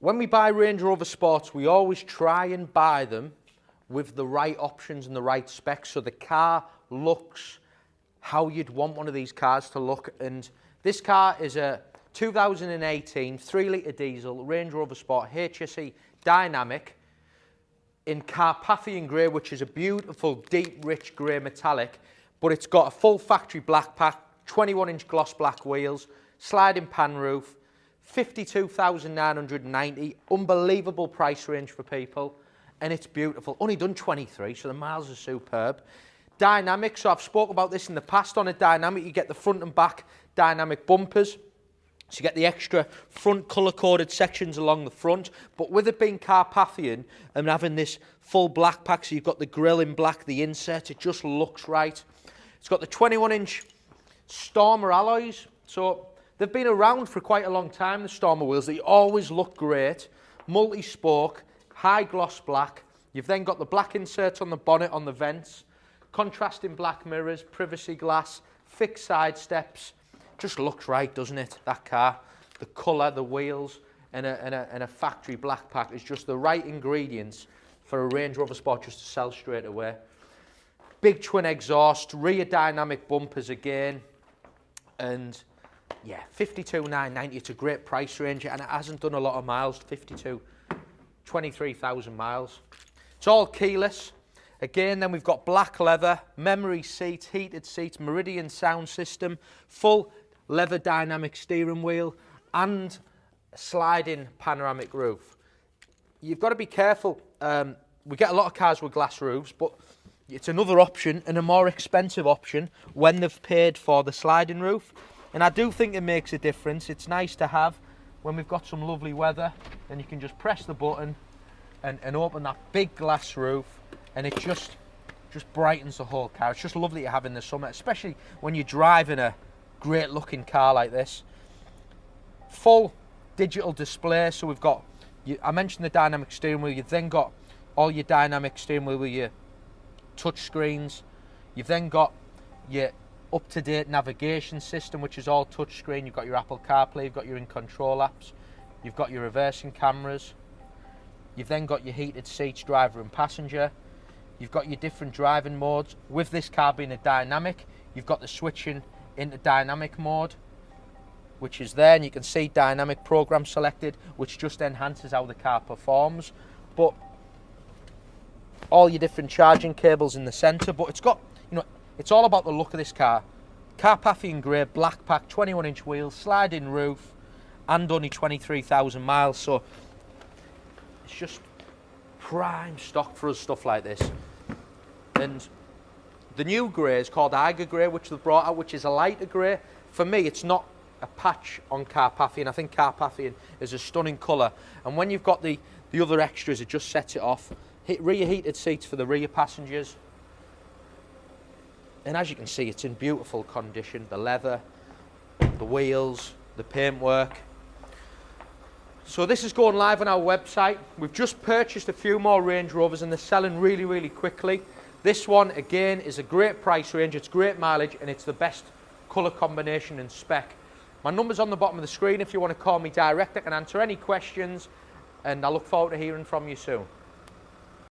When we buy Range Rover Sports, we always try and buy them with the right options and the right specs, so the car looks how you'd want one of these cars to look. And this car is a 2018 3-litre diesel Range Rover Sport HSE Dynamic in Carpathian Grey, which is a beautiful, deep, rich grey metallic, but it's got a full factory black pack, 21-inch gloss black wheels, sliding pan roof, 52,990, unbelievable price range for people, and it's beautiful. Only done 23, so the miles are superb. Dynamic, so I've spoke about this in the past. On a Dynamic, you get the front and back dynamic bumpers, so you get the extra front colour-coded sections along the front, but with it being Carpathian and having this full black pack, so you've got the grille in black, the insert, it just looks right. It's got the 21-inch Stormer alloys, so they've been around for quite a long time, the Stormer wheels. They always look great. Multi-spoke, high gloss black. You've then got the black insert on the bonnet, on the vents, contrasting black mirrors, privacy glass, fixed side steps. Just looks right, doesn't it, that car? The colour, the wheels, and a factory black pack is just the right ingredients for a Range Rover Sport just to sell straight away. Big twin exhaust, rear dynamic bumpers again, and yeah, 52,990, it's a great price range, and it hasn't done a lot of miles, 23,000 miles. It's all keyless. Again, then we've got black leather, memory seats, heated seats, Meridian sound system, full leather dynamic steering wheel, and sliding panoramic roof. You've got to be careful. We get a lot of cars with glass roofs, but it's another option and a more expensive option when they've paid for the sliding roof. And I do think it makes a difference. It's nice to have when we've got some lovely weather, and you can just press the button and open that big glass roof, and it just brightens the whole car. It's just lovely to have in the summer, especially when you're driving a great looking car like this. Full digital display, so we've got, I mentioned the dynamic steering wheel, you've then got all your dynamic steering wheel with your touch screens. You've then got your up-to-date navigation system, which is all touchscreen. You've got your Apple CarPlay, you've got your in-control apps, you've got your reversing cameras, you've then got your heated seats, driver and passenger, you've got your different driving modes. With this car being a dynamic, you've got the switching into dynamic mode, which is there, and you can see dynamic program selected, which just enhances how the car performs. But all your different charging cables in the centre, but it's got, you know, it's all about the look of this car. Carpathian Grey, black pack, 21-inch wheels, sliding roof, and only 23,000 miles, so it's just prime stock for us, stuff like this. And the new grey is called Eiger Grey, which they've brought out, which is a lighter grey. For me, it's not a patch on Carpathian. I think Carpathian is a stunning colour, and when you've got the other extras, it just sets it off. Rear heated seats for the rear passengers, and as you can see, it's in beautiful condition. The leather, the wheels, the paintwork. So this is going live on our website. We've just purchased a few more Range Rovers, and they're selling really, really quickly. This one, again, is a great price range, it's great mileage, and it's the best colour combination and spec. My number's on the bottom of the screen if you want to call me direct. I can answer any questions, and I look forward to hearing from you soon.